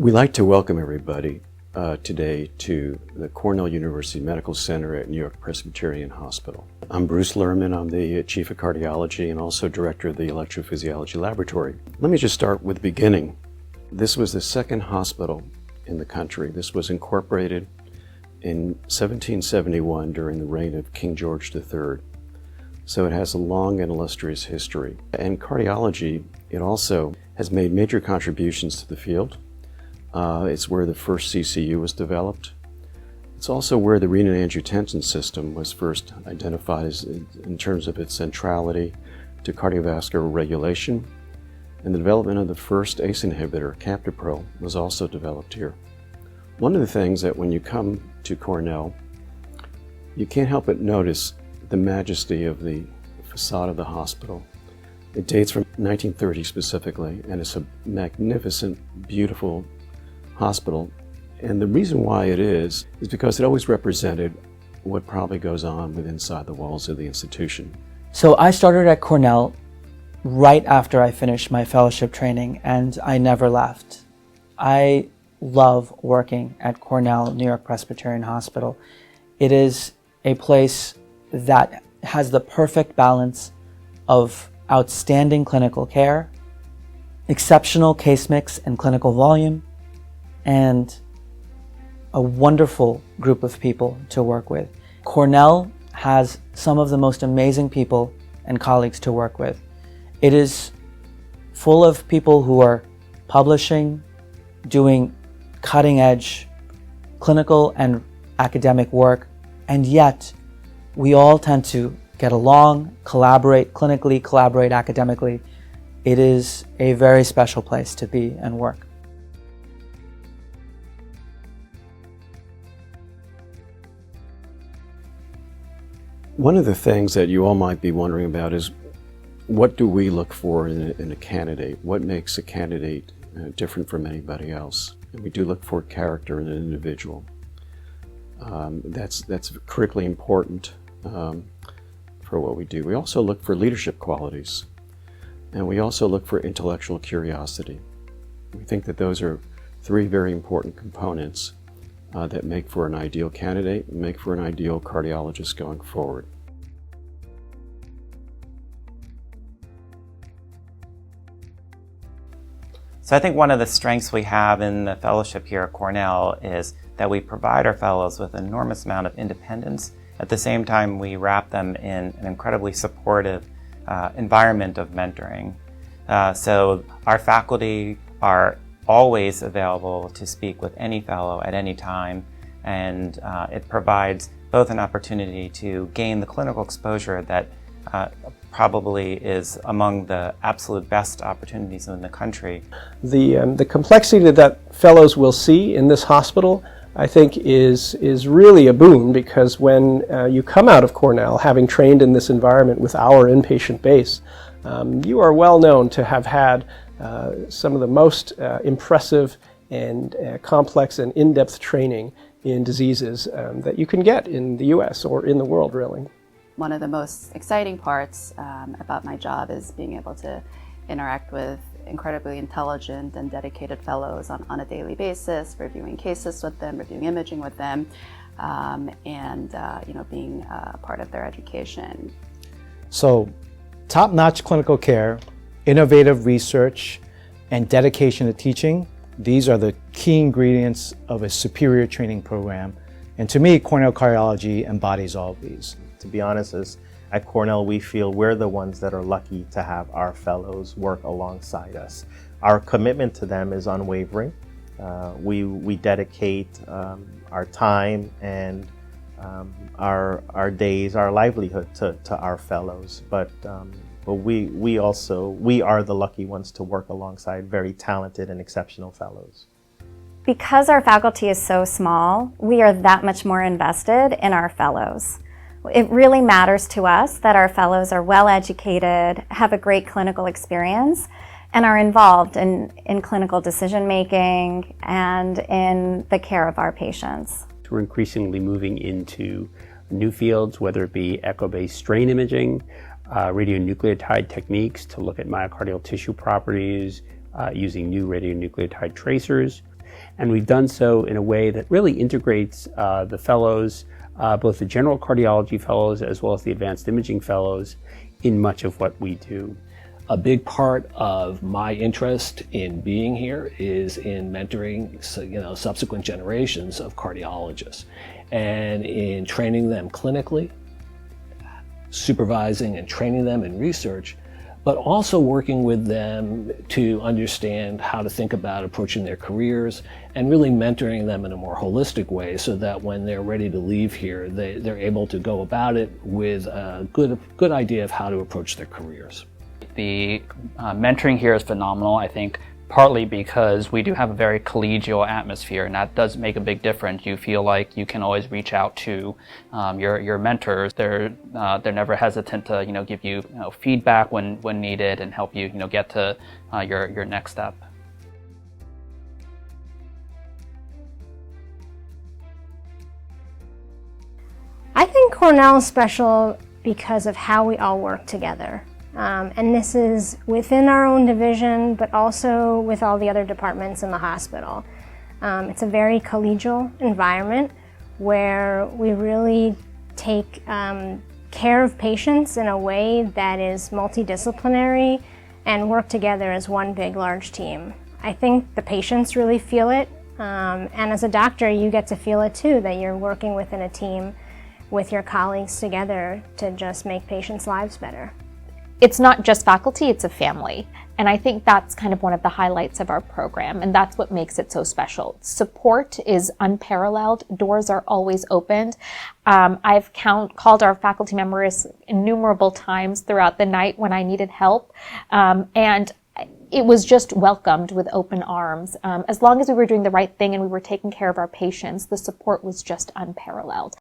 We'd like to welcome everybody today to the Cornell University Medical Center at New York Presbyterian Hospital. I'm Bruce Lerman. I'm the Chief of Cardiology and also Director of the Electrophysiology Laboratory. Let me just start with the beginning. This was the second hospital in the country. This was incorporated in 1771 during the reign of King George III. So it has a long and illustrious history. And cardiology, it also has made major contributions to the field. It's where the first CCU was developed. It's also where the renin-angiotensin system was first identified in terms of its centrality to cardiovascular regulation. And the development of the first ACE inhibitor, captopril, was also developed here. One of the things that when you come to Cornell, you can't help but notice the majesty of the facade of the hospital. It dates from 1930 specifically, and it's a magnificent, beautiful hospital. And the reason why it is because it always represented what probably goes on within inside the walls of the institution. So I started at Cornell right after I finished my fellowship training, and I never left. I love working at Cornell New York Presbyterian Hospital. It is a place that has the perfect balance of outstanding clinical care, exceptional case mix and clinical volume, and a wonderful group of people to work with. Cornell has some of the most amazing people and colleagues to work with. It is full of people who are publishing, doing cutting-edge clinical and academic work, and yet we all tend to get along, collaborate clinically, collaborate academically. It is a very special place to be and work. One of the things that you all might be wondering about is, what do we look for in a candidate? What makes a candidate different from anybody else? And we do look for character in an individual. That's critically important for what we do. We also look for leadership qualities, and we also look for intellectual curiosity. We think that those are three very important components that make for an ideal candidate and make for an ideal cardiologist going forward. So I think one of the strengths we have in the fellowship here at Cornell is that we provide our fellows with an enormous amount of independence. At the same time, we wrap them in an incredibly supportive environment of mentoring. So our faculty are always available to speak with any fellow at any time, and it provides both an opportunity to gain the clinical exposure that probably is among the absolute best opportunities in the country. The complexity that fellows will see in this hospital, I think, is really a boon, because when you come out of Cornell, having trained in this environment with our inpatient base, you are well known to have had some of the most impressive and complex and in-depth training in diseases that you can get in the US or in the world, really. One of the most exciting parts about my job is being able to interact with incredibly intelligent and dedicated fellows on a daily basis, reviewing cases with them, reviewing imaging with them, and being part of their education. So, top-notch clinical care, innovative research, and dedication to teaching, these are the key ingredients of a superior training program. And to me, Cornell Cardiology embodies all of these. To be honest, at Cornell, we feel we're the ones that are lucky to have our fellows work alongside us. Our commitment to them is unwavering. We dedicate our time and our days, our livelihood to our fellows. But we are the lucky ones to work alongside very talented and exceptional fellows. Because our faculty is so small, we are that much more invested in our fellows. It really matters to us that our fellows are well educated, have a great clinical experience, and are involved in clinical decision making and in the care of our patients. We're increasingly moving into new fields, whether it be echo-based strain imaging, radionucleotide techniques to look at myocardial tissue properties, using new radionucleotide tracers. And we've done so in a way that really integrates the fellows, both the general cardiology fellows as well as the advanced imaging fellows, in much of what we do. A big part of my interest in being here is in mentoring, subsequent generations of cardiologists, and in training them clinically, supervising and training them in research, but also working with them to understand how to think about approaching their careers and really mentoring them in a more holistic way so that when they're ready to leave here, they're able to go about it with a good idea of how to approach their careers. The mentoring here is phenomenal, I think, partly because we do have a very collegial atmosphere, and that does make a big difference. You feel like you can always reach out to your mentors. They're never hesitant to give you, feedback when needed and help you get to your next step. I think Cornell is special because of how we all work together. And this is within our own division, but also with all the other departments in the hospital. It's a very collegial environment where we really take care of patients in a way that is multidisciplinary and work together as one big, large team. I think the patients really feel it, and as a doctor, you get to feel it too, that you're working within a team with your colleagues together to just make patients' lives better. It's not just faculty, it's a family. And I think that's kind of one of the highlights of our program, and that's what makes it so special. Support is unparalleled. Doors are always opened. I've called our faculty members innumerable times throughout the night when I needed help, and it was just welcomed with open arms. As long as we were doing the right thing and we were taking care of our patients, the support was just unparalleled.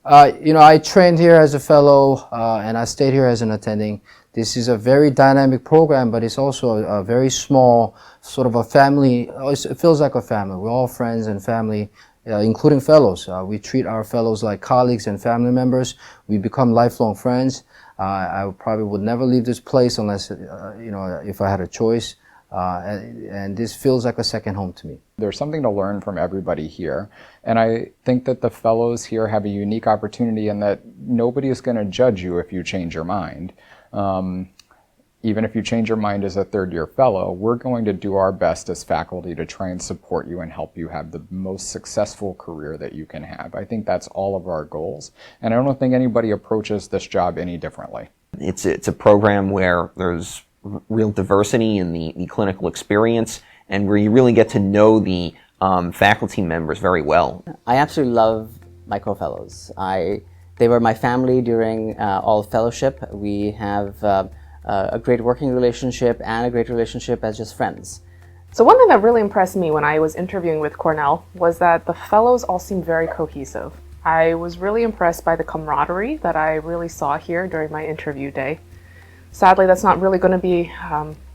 I trained here as a fellow and I stayed here as an attending. This is a very dynamic program, but it's also a very small, sort of a family. It feels like a family. We're all friends and family, including fellows. We treat our fellows like colleagues and family members. We become lifelong friends. I probably would never leave this place unless, if I had a choice. And this feels like a second home to me. There's something to learn from everybody here, and I think that the fellows here have a unique opportunity in that nobody is going to judge you if you change your mind. Even if you change your mind as a third-year fellow, we're going to do our best as faculty to try and support you and help you have the most successful career that you can have. I think that's all of our goals, and I don't think anybody approaches this job any differently. It's a program where there's real diversity in the clinical experience, and where you really get to know the faculty members very well. I absolutely love my co-fellows. They were my family during all fellowship. We have a great working relationship and a great relationship as just friends. So one thing that really impressed me when I was interviewing with Cornell was that the fellows all seemed very cohesive. I was really impressed by the camaraderie that I really saw here during my interview day. Sadly, that's not really going to be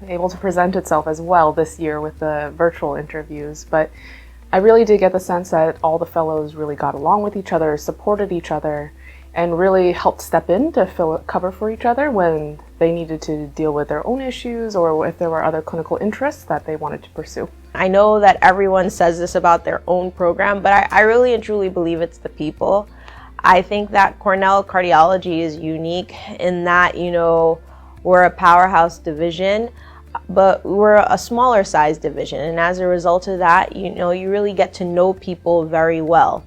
able to present itself as well this year with the virtual interviews, but I really did get the sense that all the fellows really got along with each other, supported each other, and really helped step in to cover for each other when they needed to deal with their own issues or if there were other clinical interests that they wanted to pursue. I know that everyone says this about their own program, but I really and truly believe it's the people. I think that Cornell Cardiology is unique in that, we're a powerhouse division, but we're a smaller size division, and as a result of that, you really get to know people very well.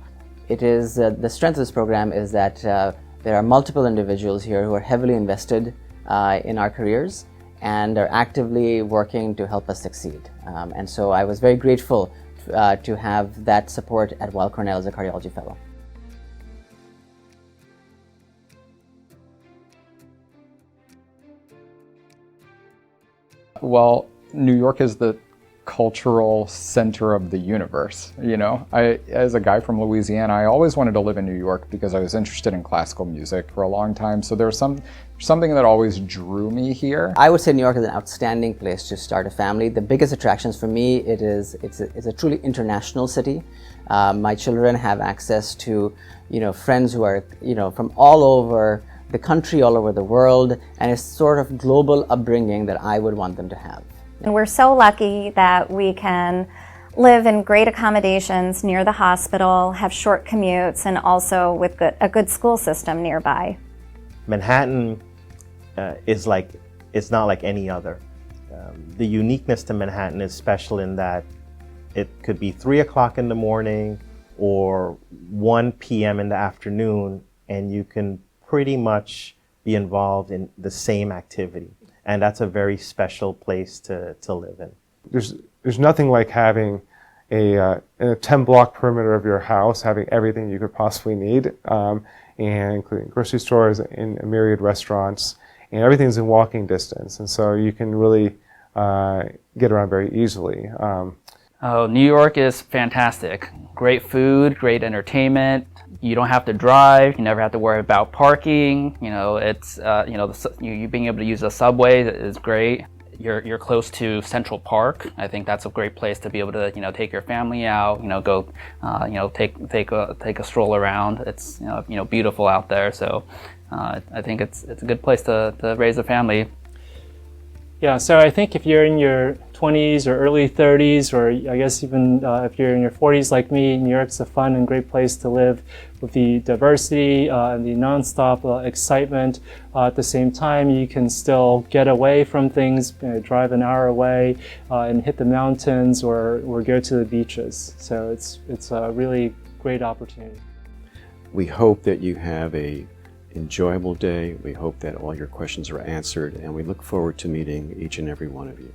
It is the strength of this program is that there are multiple individuals here who are heavily invested in our careers and are actively working to help us succeed. And so I was very grateful to have that support at Weill Cornell as a cardiology fellow. Well, New York is the cultural center of the universe. As a guy from Louisiana, I always wanted to live in New York because I was interested in classical music for a long time. So there was something that always drew me here. I would say New York is an outstanding place to start a family. The biggest attractions for me, it's a truly international city. My children have access to, friends who are, from all over the country, all over the world, and it's sort of global upbringing that I would want them to have. And we're so lucky that we can live in great accommodations near the hospital, have short commutes, and also with a good school system nearby. Manhattan is not like any other. The uniqueness to Manhattan is special in that it could be 3 o'clock in the morning or 1 p.m. in the afternoon, and you can pretty much be involved in the same activity. And that's a very special place to live in. There's nothing like having a 10-block perimeter of your house, having everything you could possibly need, and including grocery stores and myriad restaurants, and everything's in walking distance. And so you can really get around very easily. Oh, New York is fantastic. Great food, great entertainment. You don't have to drive. You never have to worry about parking. You know, it's you being able to use the subway is great. You're close to Central Park. I think that's a great place to be able to take your family out. Go take a stroll around. It's beautiful out there. So I think it's a good place to raise a family. Yeah, so I think if you're in your 20s or early 30s, or I guess even if you're in your 40s like me, New York's a fun and great place to live with the diversity and the nonstop excitement. At the same time, you can still get away from things, drive an hour away and hit the mountains or go to the beaches. So it's a really great opportunity. We hope that you have an enjoyable day. We hope that all your questions are answered, and we look forward to meeting each and every one of you.